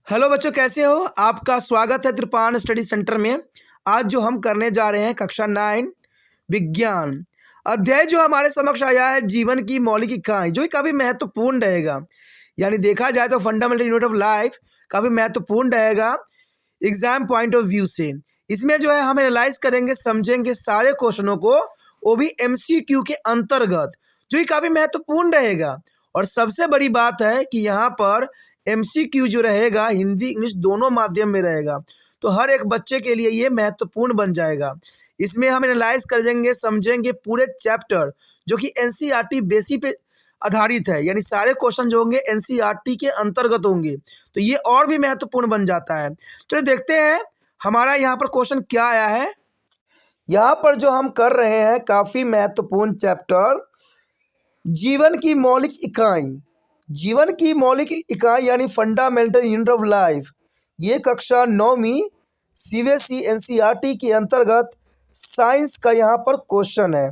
Hello बच्चों, कैसे हो? आपका स्वागत है त्रिपान स्टडी सेंटर में। आज जो हम करने जा रहे हैं कक्षा 9 विज्ञान अध्याय जो हमारे समक्ष आया है जीवन की मौलिक इकाई, जो कि काफ़ी महत्वपूर्ण रहेगा। यानी देखा जाए तो फंडामेंटल यूनिट ऑफ लाइफ काफ़ी महत्वपूर्ण रहेगा एग्जाम पॉइंट ऑफ व्यू से। इसमें जो है हम एनालाइज करेंगे, समझेंगे सारे क्वेश्चनों को, वो भी MCQ के अंतर्गत, जो कि काफ़ी महत्वपूर्ण रहेगा। और सबसे बड़ी बात है कि यहाँ पर MCQ जो रहेगा हिंदी इंग्लिश दोनों माध्यम में रहेगा, तो हर एक बच्चे के लिए ये महत्वपूर्ण बन जाएगा। इसमें हम एनालाइज करेंगे, समझेंगे पूरे चैप्टर जो कि NCERT बेसिस पे आधारित है, यानी सारे क्वेश्चन जो होंगे NCERT के अंतर्गत होंगे, तो ये और भी महत्वपूर्ण बन जाता है। चलिए देखते हैं हमारा यहाँ पर क्वेश्चन क्या आया है। यहाँ पर जो हम कर रहे हैं काफ़ी महत्वपूर्ण चैप्टर जीवन की मौलिक इकाई। जीवन की मौलिक इकाई यानी फंडामेंटल यूनिट ऑफ लाइफ, ये कक्षा 9वीं CBSE NCERT के अंतर्गत साइंस का यहाँ पर क्वेश्चन है।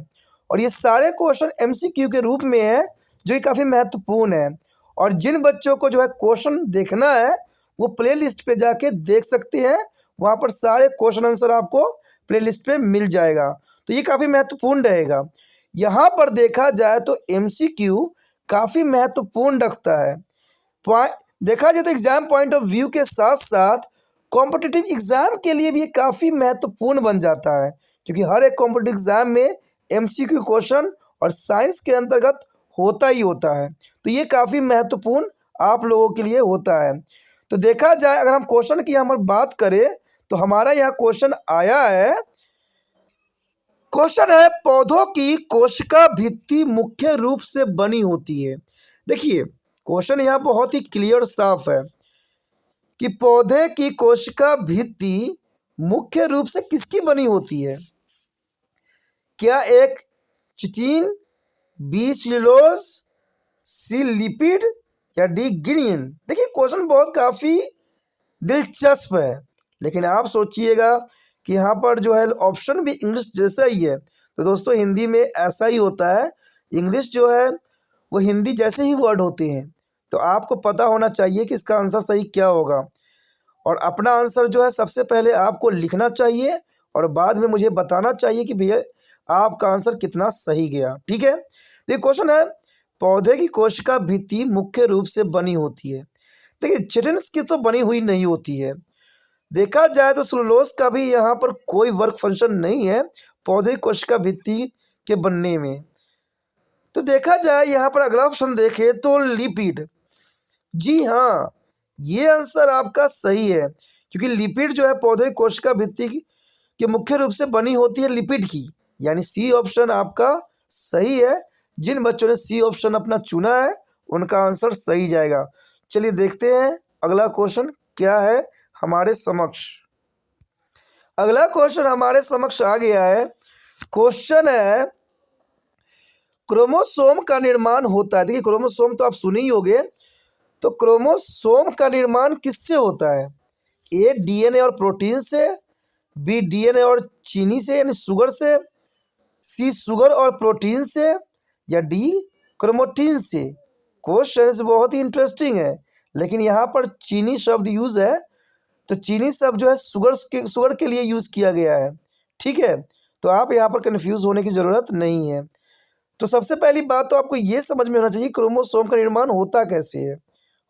और ये सारे क्वेश्चन MCQ के रूप में है, जो कि काफ़ी महत्वपूर्ण है। और जिन बच्चों को जो है क्वेश्चन देखना है वो प्ले लिस्ट पर जाके देख सकते हैं, वहाँ पर सारे क्वेश्चन आंसर आपको प्ले लिस्ट पर मिल जाएगा। तो ये काफ़ी महत्वपूर्ण रहेगा। यहाँ पर देखा जाए तो MCQ काफ़ी महत्वपूर्ण रखता है। देखा जाए तो एग्जाम पॉइंट ऑफ व्यू के साथ साथ कॉम्पिटिटिव एग्जाम के लिए भी ये काफ़ी महत्वपूर्ण बन जाता है, क्योंकि हर एक कॉम्पिटिटिव एग्जाम में MCQ क्वेश्चन और साइंस के अंतर्गत होता ही होता है। तो ये काफ़ी महत्वपूर्ण आप लोगों के लिए होता है। तो देखा जाए अगर हम क्वेश्चन की यहाँ पर बात करें तो हमारा यहाँ क्वेश्चन आया है। क्वेश्चन है पौधों की कोशिका भित्ति मुख्य रूप से बनी होती है। देखिए क्वेश्चन यहाँ बहुत ही क्लियर साफ है कि पौधे की कोशिका भित्ति मुख्य रूप से किसकी बनी होती है। क्या एक चिटिन, बी सेलुलोज, सी लिपिड या डी गिनियन। देखिए क्वेश्चन बहुत काफ़ी दिलचस्प है, लेकिन आप सोचिएगा कि यहाँ पर जो है ऑप्शन भी इंग्लिश जैसा ही है। तो दोस्तों हिंदी में ऐसा ही होता है, इंग्लिश जो है वो हिंदी जैसे ही वर्ड होते हैं। तो आपको पता होना चाहिए कि इसका आंसर सही क्या होगा, और अपना आंसर जो है सबसे पहले आपको लिखना चाहिए और बाद में मुझे बताना चाहिए कि भैया आपका आंसर कितना सही गया। ठीक है, तो ये क्वेश्चन है पौधे की कोशिका भित्ति मुख्य रूप से बनी होती है। देखिए चिटिन्स की तो बनी हुई नहीं होती है। देखा जाए तो सेलुलोज का भी यहाँ पर कोई वर्क फंक्शन नहीं है पौधे की कोशिका भित्ति के बनने में। तो देखा जाए यहाँ पर अगला ऑप्शन देखें तो लिपिड। जी हाँ, ये आंसर आपका सही है, क्योंकि लिपिड जो है पौधे की कोशिका भित्ति के मुख्य रूप से बनी होती है लिपिड की, यानी सी ऑप्शन आपका सही है। जिन बच्चों ने सी ऑप्शन अपना चुना है उनका आंसर सही जाएगा। चलिए देखते हैं अगला क्वेश्चन क्या है हमारे समक्ष। अगला क्वेश्चन हमारे समक्ष आ गया है। क्वेश्चन है क्रोमोसोम का निर्माण होता है। देखिए क्रोमोसोम तो आप सुने ही होंगे। तो क्रोमोसोम का निर्माण किससे होता है? ए DNA और प्रोटीन से, बी DNA और चीनी से यानी शुगर से, सी शुगर और प्रोटीन से, या डी क्रोमेटिन से। क्वेश्चन बहुत ही इंटरेस्टिंग है, लेकिन यहाँ पर चीनी शब्द यूज है, तो चीनी शब्द जो है शुगर के लिए यूज़ किया गया है। ठीक है, तो आप यहाँ पर कन्फ्यूज़ होने की ज़रूरत नहीं है। तो सबसे पहली बात तो आपको ये समझ में होना चाहिए क्रोमोसोम का निर्माण होता कैसे है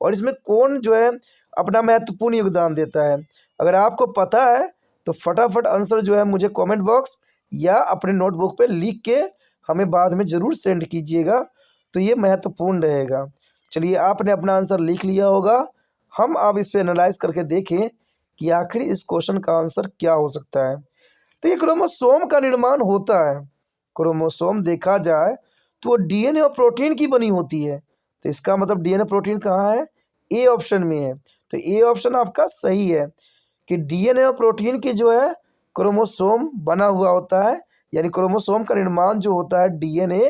और इसमें कौन जो है अपना महत्वपूर्ण योगदान देता है। अगर आपको पता है तो फटाफट आंसर जो है मुझे कमेंट बॉक्स या अपने नोटबुक पे लिख के हमें बाद में ज़रूर सेंड कीजिएगा, तो ये महत्वपूर्ण रहेगा। चलिए आपने अपना आंसर लिख लिया होगा, हम अब इस पर एनालाइज करके देखें कि आखिर इस क्वेश्चन का आंसर क्या हो सकता है। तो ये क्रोमोसोम का निर्माण होता है। क्रोमोसोम देखा जाए तो वो DNA और प्रोटीन की बनी होती है। तो इसका मतलब DNA प्रोटीन कहाँ है? ए ऑप्शन में है। तो ए ऑप्शन आपका सही है कि DNA और प्रोटीन की जो है क्रोमोसोम बना हुआ होता है, यानी क्रोमोसोम का निर्माण जो होता है DNA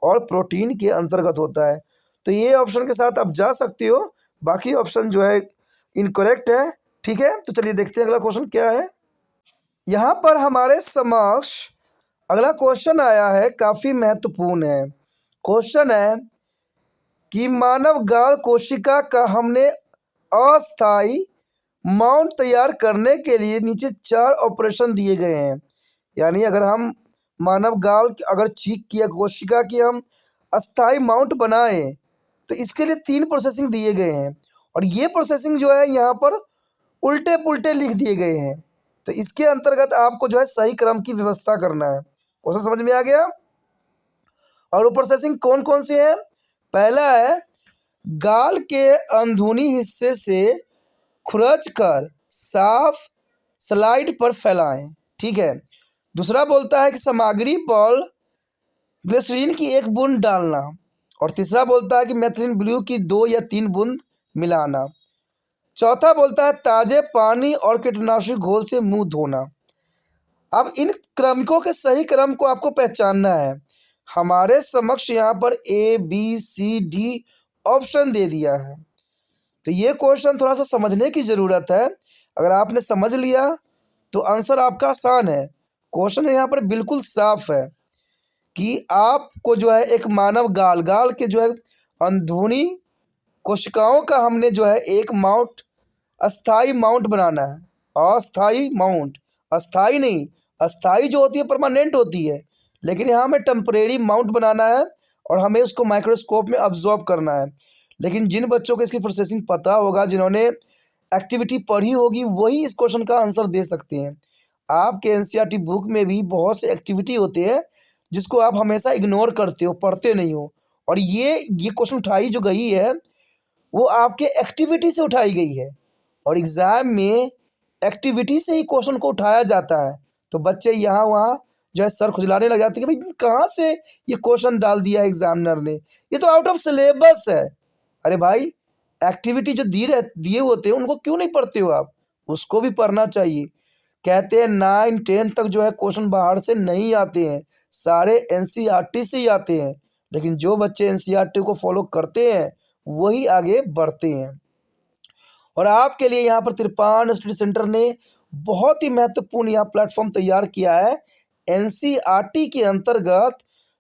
और प्रोटीन के अंतर्गत होता है। तो ये ऑप्शन के साथ आप जा सकते हो, बाकी ऑप्शन जो है इनकरेक्ट है। ठीक है, तो चलिए देखते हैं अगला क्वेश्चन क्या है। यहाँ पर हमारे समक्ष अगला क्वेश्चन आया है, काफ़ी महत्वपूर्ण है। क्वेश्चन है कि मानव गाल कोशिका का हमने अस्थायी माउंट तैयार करने के लिए नीचे 4 ऑपरेशन दिए गए हैं। यानी अगर हम मानव गाल अगर चीक की या कोशिका की हम अस्थाई माउंट बनाए तो इसके लिए 3 प्रोसेसिंग दिए गए हैं, और ये प्रोसेसिंग जो है यहाँ पर उल्टे पुल्टे लिख दिए गए हैं। तो इसके अंतर्गत आपको जो है सही क्रम की व्यवस्था करना है। क्वेश्चन समझ में आ गया? और वो प्रोसेसिंग कौन कौन सी है? पहला है गाल के अंदरूनी हिस्से से खुरच कर साफ स्लाइड पर फैलाएं। ठीक है। दूसरा बोलता है कि सामग्री पर ग्लिसरीन की 1 बूंद डालना, और तीसरा बोलता है कि मेथिलीन ब्लू की 2 या 3 बूंद मिलाना। चौथा बोलता है ताजे पानी और कीटनाशक घोल से मुंह धोना। अब इन क्रमिकों के सही क्रम को आपको पहचानना है। हमारे समक्ष यहाँ पर ABCD ऑप्शन दे दिया है, तो ये क्वेश्चन थोड़ा सा समझने की ज़रूरत है। अगर आपने समझ लिया तो आंसर आपका आसान है। क्वेश्चन यहाँ पर बिल्कुल साफ है कि आपको जो है एक मानव गाल के जो है अंदरूनी कोशिकाओं का हमने जो है एक माउंट, अस्थाई माउंट बनाना है। अस्थाई माउंट, अस्थाई नहीं, अस्थाई जो होती है परमानेंट होती है, लेकिन यहाँ हमें टेम्परेरी माउंट बनाना है और हमें उसको माइक्रोस्कोप में ऑब्जॉर्व करना है। लेकिन जिन बच्चों को इसकी प्रोसेसिंग पता होगा, जिन्होंने एक्टिविटी पढ़ी होगी, वही इस क्वेश्चन का आंसर दे सकते हैं। आपके NCERT बुक में भी बहुत से एक्टिविटी होते हैं जिसको आप हमेशा इग्नोर करते हो, पढ़ते नहीं हो, और ये क्वेश्चन उठाई जो गई है वो आपके एक्टिविटी से उठाई गई है, और एग्ज़ाम में एक्टिविटी से ही क्वेश्चन को उठाया जाता है। तो बच्चे यहाँ वहाँ जो है सर खुजलाने लग जाते हैं कि भाई कहाँ से ये क्वेश्चन डाल दिया है एग्जामिनर ने, ये तो आउट ऑफ सिलेबस है। अरे भाई, एक्टिविटी जो दिए होते हैं उनको क्यों नहीं पढ़ते हो आप? उसको भी पढ़ना चाहिए। कहते हैं 9, 10 तक जो है क्वेश्चन बाहर से नहीं आते हैं, सारे NCERT से ही आते हैं। लेकिन जो बच्चे NCERT को फॉलो करते हैं वही आगे बढ़ते हैं। और आपके लिए यहाँ पर त्रिपाण स्टडी सेंटर ने बहुत ही महत्वपूर्ण यहाँ प्लेटफॉर्म तैयार किया है। NCERT के अंतर्गत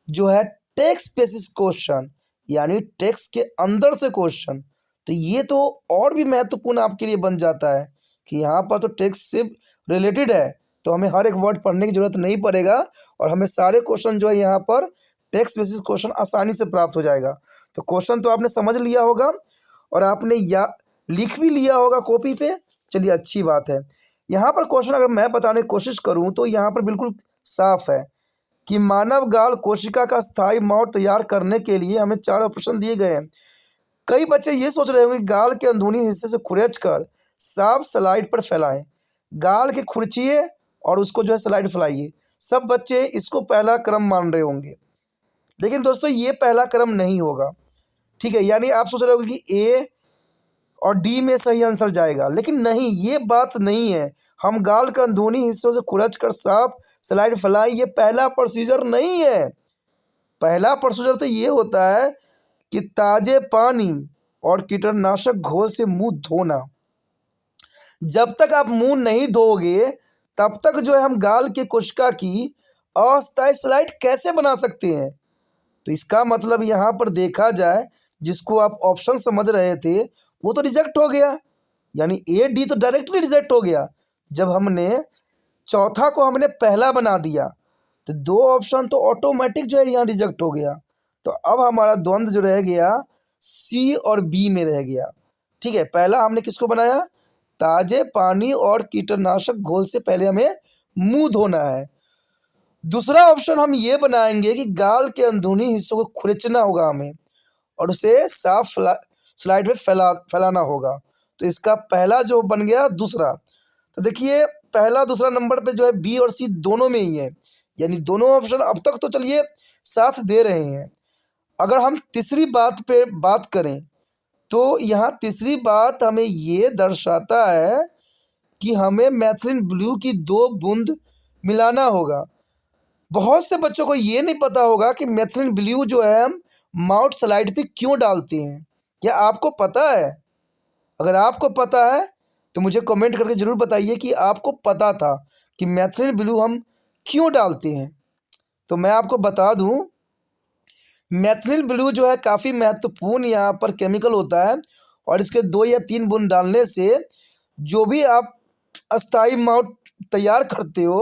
जो है टेक्स्ट बेसिस क्वेश्चन, यानी टेक्स्ट के अंदर से क्वेश्चन, तो ये तो और भी महत्वपूर्ण आपके लिए बन जाता है कि यहाँ पर तो टेक्स्ट से रिलेटेड है, तो हमें हर एक वर्ड पढ़ने की ज़रूरत नहीं पड़ेगा, और हमें सारे क्वेश्चन जो है यहाँ पर टेक्स्ट बेसिस क्वेश्चन आसानी से प्राप्त हो जाएगा। तो क्वेश्चन तो आपने समझ लिया होगा और आपने या लिख भी लिया होगा कॉपी पे। चलिए, अच्छी बात है। यहाँ पर क्वेश्चन अगर मैं बताने की कोशिश करूँ तो यहाँ पर बिल्कुल साफ है कि मानव गाल कोशिका का स्थायी माउंट तैयार करने के लिए हमें 4 ऑप्शन दिए गए हैं। कई बच्चे ये सोच रहे होंगे गाल के अंदरूनी हिस्से से खुरच कर साफ स्लाइड पर फैलाएं। गाल के खुरचिए और उसको जो है स्लाइड फैलाइए। सब बच्चे इसको पहला क्रम मान रहे होंगे, लेकिन दोस्तों ये पहला क्रम नहीं होगा। ठीक है, यानी आप सोच रहे होंगे कि A और D में सही आंसर जाएगा, लेकिन नहीं, ये बात नहीं है। हम गाल के अंदरूनी हिस्सों से खुरच कर साफ स्लाइड फैलाएं, ये पहला प्रोसीजर नहीं है। पहला प्रोसीजर तो ये होता है कि ताजे पानी और कीटनाशक घोल से मुंह धोना। जब तक आप मुंह नहीं धोगे तब तक जो है हम गाल के कोशिका की अस्थायी स्लाइड कैसे बना सकते हैं? तो इसका मतलब यहाँ पर देखा जाए, जिसको आप ऑप्शन समझ रहे थे वो तो रिजेक्ट हो गया, यानी AD तो डायरेक्टली रिजेक्ट हो गया। जब हमने चौथा को हमने पहला बना दिया तो 2 ऑप्शन तो ऑटोमेटिक जो है यहाँ रिजेक्ट हो गया। तो अब हमारा द्वंद्व जो रह गया C और B में रह गया। ठीक है, पहला हमने किसको बनाया? ताजे पानी और कीटनाशक घोल से पहले हमें मुंह धोना है। दूसरा ऑप्शन हम ये बनाएंगे कि गाल के अंदरूनी हिस्सों को खुरचना होगा हमें, और उसे साफ स्लाइड में फैलाना होगा। तो इसका पहला जो बन गया दूसरा। तो देखिए, पहला दूसरा नंबर पे जो है B और C दोनों में ही है, यानी दोनों ऑप्शन अब तक तो चलिए साथ दे रहे हैं। अगर हम तीसरी बात पे बात करें तो यहाँ तीसरी बात हमें ये दर्शाता है कि हमें मेथिलीन ब्लू की 2 बूंद मिलाना होगा। बहुत से बच्चों को ये नहीं पता होगा कि मेथिलीन ब्लू जो है हम माउंट स्लाइड पे क्यों डालते हैं। क्या आपको पता है? अगर आपको पता है तो मुझे कमेंट करके ज़रूर बताइए कि आपको पता था कि मेथिलीन ब्लू हम क्यों डालते हैं। तो मैं आपको बता दूं, मेथिलीन ब्लू जो है काफ़ी महत्वपूर्ण यहाँ पर केमिकल होता है, और इसके 2 या 3 बूंद डालने से जो भी आप अस्थाई माउंट तैयार करते हो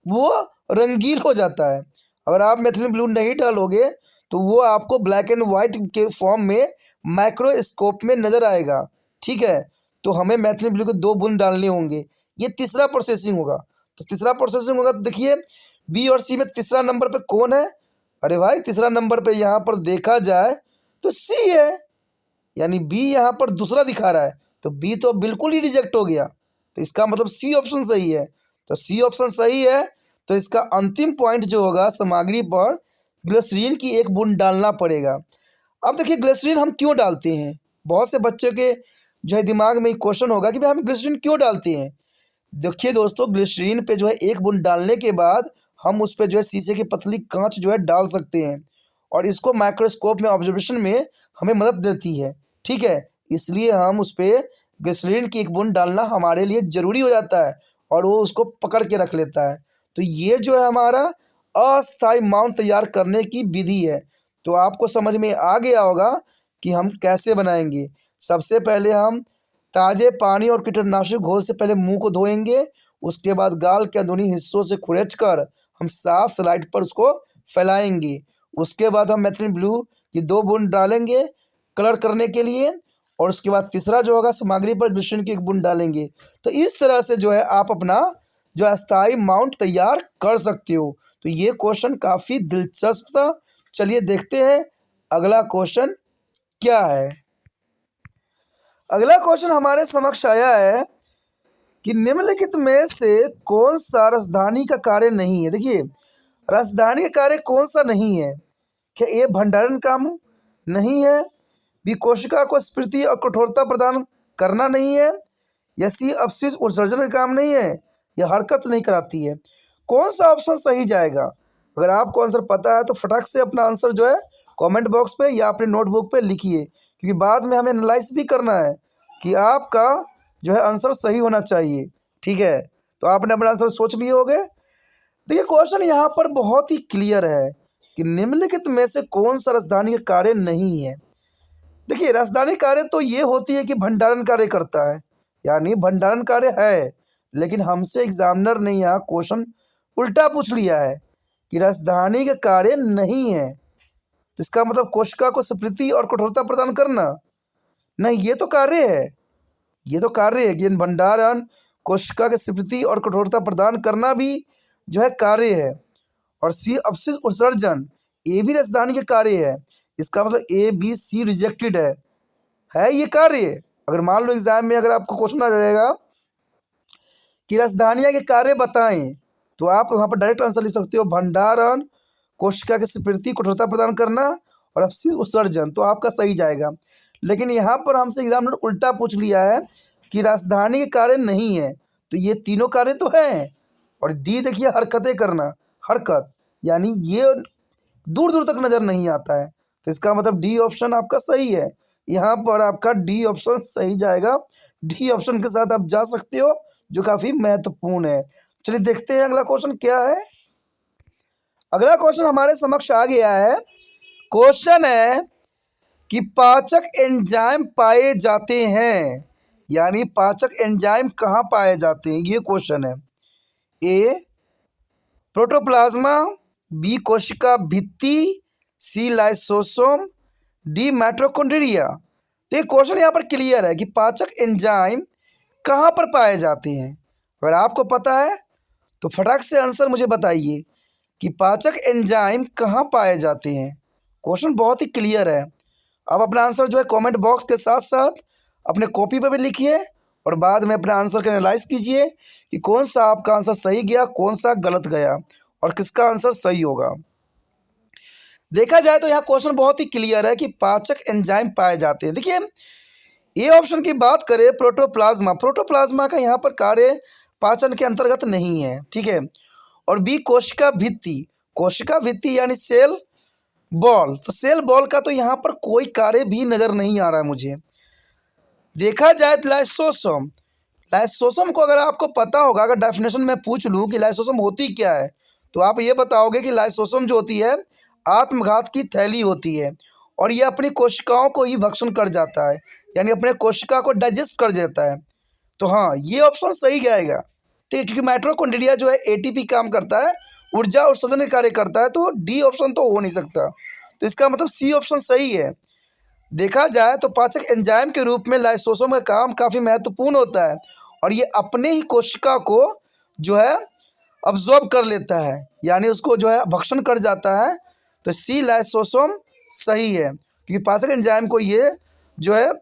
वो रंगीन हो जाता है। अगर आप मेथिलीन ब्लू नहीं डालोगे तो वो आपको ब्लैक एंड वाइट के फॉर्म में माइक्रोस्कोप में नज़र आएगा। ठीक है, तो हमें मेथिलीन ब्लू के 2 बूंद डालने होंगे। ये तीसरा प्रोसेसिंग होगा। तो तीसरा प्रोसेसिंग होगा तो देखिए बी और सी में तीसरा नंबर पे कौन है? अरे भाई तीसरा नंबर पे यहाँ पर देखा जाए तो सी है, यानी बी यहाँ पर दूसरा दिखा रहा है, तो बी तो बिल्कुल ही रिजेक्ट हो गया। तो इसका मतलब सी ऑप्शन सही है। तो सी ऑप्शन सही है, तो इसका अंतिम पॉइंट जो होगा सामग्री पर ग्लिसरीन की 1 बूंद डालना पड़ेगा। अब देखिए ग्लिसरीन हम क्यों डालते हैं? बहुत से बच्चों के जो है दिमाग में एक क्वेश्चन होगा कि भाई हम ग्लिसरीन क्यों डालते हैं। देखिए दोस्तों, ग्लिसरीन पे जो है 1 बूंद डालने के बाद हम उस पर जो है शीशे की पतली कांच जो है डाल सकते हैं, और इसको माइक्रोस्कोप में ऑब्जर्वेशन में हमें मदद देती है। ठीक है, इसलिए हम उस पर ग्लिसरीन की 1 बूंद डालना हमारे लिए ज़रूरी हो जाता है, और वो उसको पकड़ के रख लेता है। तो ये जो है हमारा अस्थाई माउंट तैयार करने की विधि है। तो आपको समझ में आ गया होगा कि हम कैसे बनाएंगे। सबसे पहले हम ताज़े पानी और कीटनाशक घोल से पहले मुंह को धोएंगे। उसके बाद गाल के अंदरूनी हिस्सों से खुरेचकर हम साफ स्लाइड पर उसको फैलाएंगे। उसके बाद हम मेथिलीन ब्लू की 2 बूंद डालेंगे कलर करने के लिए, और उसके बाद तीसरा जो होगा सामग्री पर ग्लिसरीन की 1 बूंद डालेंगे। तो इस तरह से जो है आप अपना जो अस्थाई माउंट तैयार कर सकते हो। तो ये क्वेश्चन काफ़ी दिलचस्प था। चलिए देखते हैं अगला क्वेश्चन क्या है। अगला क्वेश्चन हमारे समक्ष आया है कि निम्नलिखित में से कौन सा राजधानी का कार्य नहीं है। देखिए राजधानी का कार्य कौन सा नहीं है? क्या ए भंडारण काम नहीं है, बी कोशिका को स्फूर्ति और कठोरता प्रदान करना नहीं है, या सी अपशिष्ट उत्सर्जन का काम नहीं है, या हरकत नहीं कराती है? कौन सा ऑप्शन सही जाएगा? अगर आपको आंसर पता है तो फटाक से अपना आंसर जो है कमेंट बॉक्स पे या अपने नोटबुक पे लिखिए, क्योंकि बाद में हमें एनालाइज भी करना है कि आपका जो है आंसर सही होना चाहिए। ठीक है, तो आपने अपना आंसर सोच लिए होंगे। देखिए क्वेश्चन यहाँ पर बहुत ही क्लियर है कि निम्नलिखित में से कौन सा राजधानी का कार्य नहीं है। देखिए राजधानी कार्य तो ये होती है कि भंडारण कार्य करता है, यानी भंडारण कार्य है, लेकिन हमसे एग्जामिनर ने यहाँ क्वेश्चन उल्टा पूछ लिया है कि राजधानी का कार्य नहीं है। तो इसका मतलब कोशिका को स्फूर्ति और कठोरता प्रदान करना नहीं, ये तो कार्य है। ये तो कार्य है कि भंडारण, कोशिका की स्फूर्ति और कठोरता प्रदान करना भी जो है कार्य है। और सी अपशिष्ट उत्सर्जन, ये भी राजधानी के कार्य है। इसका मतलब ए बी सी रिजेक्टेड है ये कार्य। अगर मान लो एग्जाम में अगर आपको क्वेश्चन आ जाएगा कि राजधानियाँ के कार्य बताएं, तो आप वहाँ पर डायरेक्ट आंसर लिख सकते हो भंडारण, कोशिका की स्फूर्ति कठोरता प्रदान करना और अपशिष्ट उत्सर्जन, तो आपका सही जाएगा। लेकिन यहाँ पर हमसे एग्जामिनर उल्टा पूछ लिया है कि राजधानी के कार्य नहीं है, तो ये तीनों कार्य तो हैं। और डी देखिए हरकतें करना, हरकत यानी ये दूर दूर तक नज़र नहीं आता है, तो इसका मतलब डी ऑप्शन आपका सही है। यहाँ पर आपका डी ऑप्शन सही जाएगा। डी ऑप्शन के साथ आप जा सकते हो, जो काफ़ी महत्वपूर्ण है। चलिए देखते हैं अगला क्वेश्चन क्या है। अगला क्वेश्चन हमारे समक्ष आ गया है। क्वेश्चन है कि पाचक एंजाइम पाए जाते हैं, यानी पाचक एंजाइम कहाँ पाए जाते हैं, ये क्वेश्चन है। ए प्रोटोप्लाज्मा, बी कोशिका भित्ति, सी लाइसोसोम, डी माइटोकॉन्ड्रिया। तो ये क्वेश्चन यहाँ पर क्लियर है कि पाचक एंजाइम कहाँ पर पाए जाते हैं। अगर आपको पता है तो फटाक से आंसर मुझे बताइए कि पाचक एंजाइम कहाँ पाए जाते हैं। क्वेश्चन बहुत ही क्लियर है। अब अपना आंसर जो है कमेंट बॉक्स के साथ साथ अपने कॉपी पर भी लिखिए, और बाद में अपने आंसर का एनालाइज कीजिए कि कौन सा आपका आंसर सही गया, कौन सा गलत गया, और किसका आंसर सही होगा। देखा जाए तो यहाँ क्वेश्चन बहुत ही क्लियर है कि पाचक एंजाइम पाए जाते हैं। देखिए ए ऑप्शन की बात करें प्रोटोप्लाज्मा, प्रोटोप्लाज्मा का यहाँ पर कार्य पाचन के अंतर्गत नहीं है। ठीक है, और बी कोशिका भित्ति, कोशिका भित्ति यानी सेल बॉल, तो सेल बॉल का तो यहाँ पर कोई कार्य भी नज़र नहीं आ रहा है मुझे। देखा जाए तो लाइसोसोम, लाइसोसोम को अगर आपको पता होगा, अगर डेफिनेशन में पूछ लूँ कि लाइसोसोम होती क्या है, तो आप ये बताओगे कि लाइसोसोम जो होती है आत्मघात की थैली होती है, और ये अपनी कोशिकाओं को ही भक्षण कर जाता है, यानी अपने कोशिका को डाइजेस्ट कर देता है। तो हाँ, ये ऑप्शन सही जाएगा, ठीक है, क्योंकि माइटोकॉन्ड्रिया जो है एटीपी काम करता है, ऊर्जा और उत्सर्जन का कार्य करता है, तो डी ऑप्शन तो हो नहीं सकता। तो इसका मतलब सी ऑप्शन सही है। देखा जाए तो पाचक एंजाइम के रूप में लाइसोसोम का काम काफ़ी महत्वपूर्ण होता है और ये अपने ही कोशिका को जो है अब्जॉर्ब कर लेता है, यानी उसको जो है भक्षण कर जाता है। तो सी लाइसोसोम सही है, क्योंकि पाचक एंजाइम को ये जो है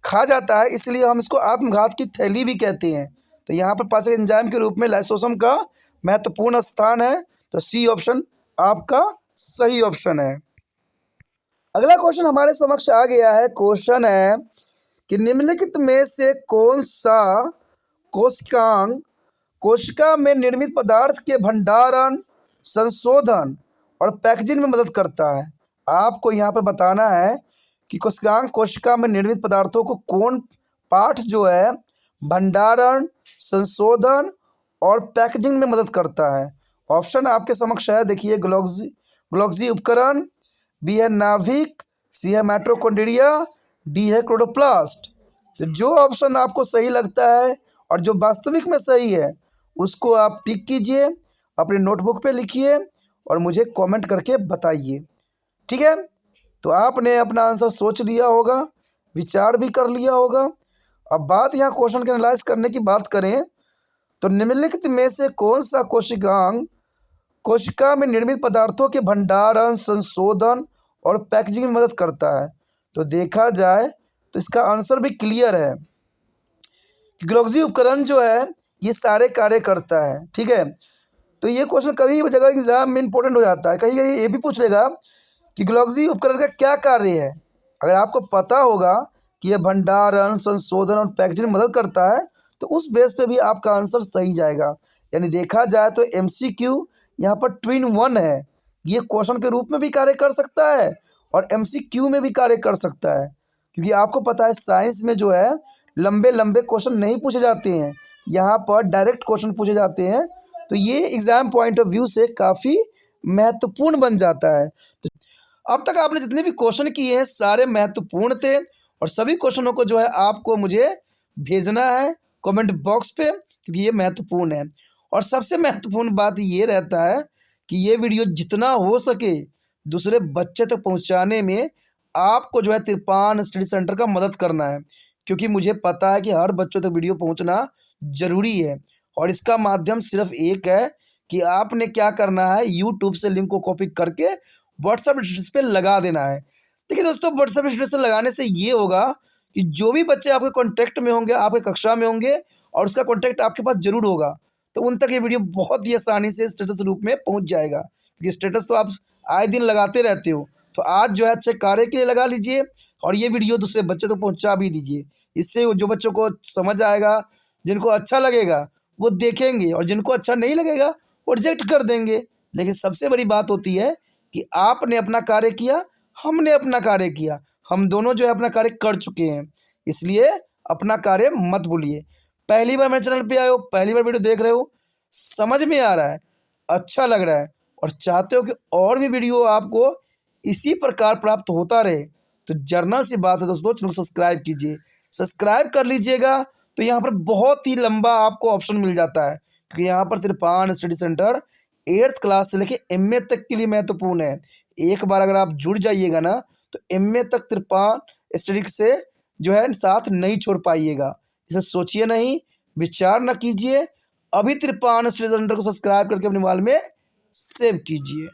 खा जाता है, इसलिए हम इसको आत्मघात की थैली भी कहते हैं। तो यहाँ पर पाचक एंजाइम के रूप में लाइसोसोम का महत्वपूर्ण स्थान है। तो सी ऑप्शन आपका सही ऑप्शन है। अगला क्वेश्चन हमारे समक्ष आ गया है। क्वेश्चन है कि निम्नलिखित में से कौन सा कोशिकांग कोशिका में निर्मित पदार्थ के भंडारण, संशोधन और पैकेजिंग में मदद करता है। आपको यहाँ पर बताना है कि कोशिकांग कोशिका में निर्मित पदार्थों को कौन पार्ट जो है भंडारण, संशोधन और पैकेजिंग में मदद करता है। ऑप्शन आपके समक्ष है, देखिए, गोल्गी उपकरण, बी है नाभिक, सी है माइटोकॉन्ड्रिया, डी है क्लोरोप्लास्ट। तो जो ऑप्शन आपको सही लगता है और जो वास्तविक में सही है उसको आप टिक कीजिए, अपने नोटबुक पे लिखिए और मुझे कमेंट करके बताइए, ठीक है। तो आपने अपना आंसर सोच लिया होगा, विचार भी कर लिया होगा। अब बात यहाँ क्वेश्चन के एनालाइज करने की बात करें तो निम्नलिखित में से कौन सा कोशिकांग कोशिका में निर्मित पदार्थों के भंडारण, संशोधन और पैकेजिंग में मदद करता है। तो देखा जाए तो इसका आंसर भी क्लियर है कि गोल्गी उपकरण जो है ये सारे कार्य करता है, ठीक है। तो ये क्वेश्चन कभी जगह एग्जाम में इंपॉर्टेंट हो जाता है, कहीं कहीं ये भी पूछ लेगा कि गोल्गी उपकरण का क्या कार्य है। अगर आपको पता होगा कि यह भंडारण, संशोधन और पैकेजिंग में मदद करता है तो उस बेस पे भी आपका आंसर सही जाएगा। यानी देखा जाए तो MCQ यहाँ पर ट्विन 1 है, ये क्वेश्चन के रूप में भी कार्य कर सकता है और MCQ में भी कार्य कर सकता है, क्योंकि आपको पता है साइंस में जो है लंबे लंबे क्वेश्चन नहीं पूछे जाते हैं, यहाँ पर डायरेक्ट क्वेश्चन पूछे जाते हैं। तो ये एग्ज़ाम पॉइंट ऑफ व्यू से काफ़ी महत्वपूर्ण बन जाता है। तो अब तक आपने जितने भी क्वेश्चन किए हैं सारे महत्वपूर्ण थे और सभी क्वेश्चनों को जो है आपको मुझे भेजना है कमेंट बॉक्स पे, क्योंकि ये महत्वपूर्ण है। और सबसे महत्वपूर्ण बात ये रहता है कि ये वीडियो जितना हो सके दूसरे बच्चे तक पहुंचाने में आपको जो है तिरपान स्टडी सेंटर का मदद करना है, क्योंकि मुझे पता है कि हर बच्चों तक वीडियो पहुंचना ज़रूरी है। और इसका माध्यम सिर्फ एक है कि आपने क्या करना है, यूट्यूब से लिंक को कॉपी करके व्हाट्सएप स्टेटस पे लगा देना है। देखिए दोस्तों, व्हाट्सएप स्टेटस लगाने से ये होगा कि जो भी बच्चे आपके कॉन्टैक्ट में होंगे, आपके कक्षा में होंगे और उसका कॉन्टैक्ट आपके पास ज़रूर होगा, तो उन तक ये वीडियो बहुत ही आसानी से स्टेटस रूप में पहुंच जाएगा, क्योंकि स्टेटस तो आप आए दिन लगाते रहते हो। तो आज जो है अच्छे कार्य के लिए लगा लीजिए और ये वीडियो दूसरे बच्चे तक पहुंचा भी दीजिए। इससे जो बच्चों को समझ आएगा, जिनको अच्छा लगेगा वो देखेंगे और जिनको अच्छा नहीं लगेगा वो रिजेक्ट कर देंगे। लेकिन सबसे बड़ी बात होती है कि आपने अपना कार्य किया, हमने अपना कार्य किया, हम दोनों जो है अपना कार्य कर चुके हैं, इसलिए अपना कार्य मत भूलिए। पहली बार मेरे चैनल पे आए हो, पहली बार वीडियो देख रहे हो, समझ में आ रहा है, अच्छा लग रहा है और चाहते हो कि और भी वीडियो आपको इसी प्रकार प्राप्त होता रहे, तो जर्नल सी बात है दोस्तों, चैनल सब्सक्राइब कीजिए। सब्सक्राइब कर लीजिएगा तो यहाँ पर बहुत ही लंबा आपको ऑप्शन मिल जाता है, क्योंकि यहाँ पर तिरपान स्टडी सेंटर 8th क्लास से लेके MA तक के लिए महत्वपूर्ण है। एक बार अगर आप जुड़ जाइएगा ना तो MA तक तिरपान स्टडी से जो है साथ नहीं छोड़ पाइएगा। इसे सोचिए नहीं, विचार न कीजिए, अभी तिरपान स्टडी सेंटर को सब्सक्राइब करके अपने मोबाइल में सेव कीजिए।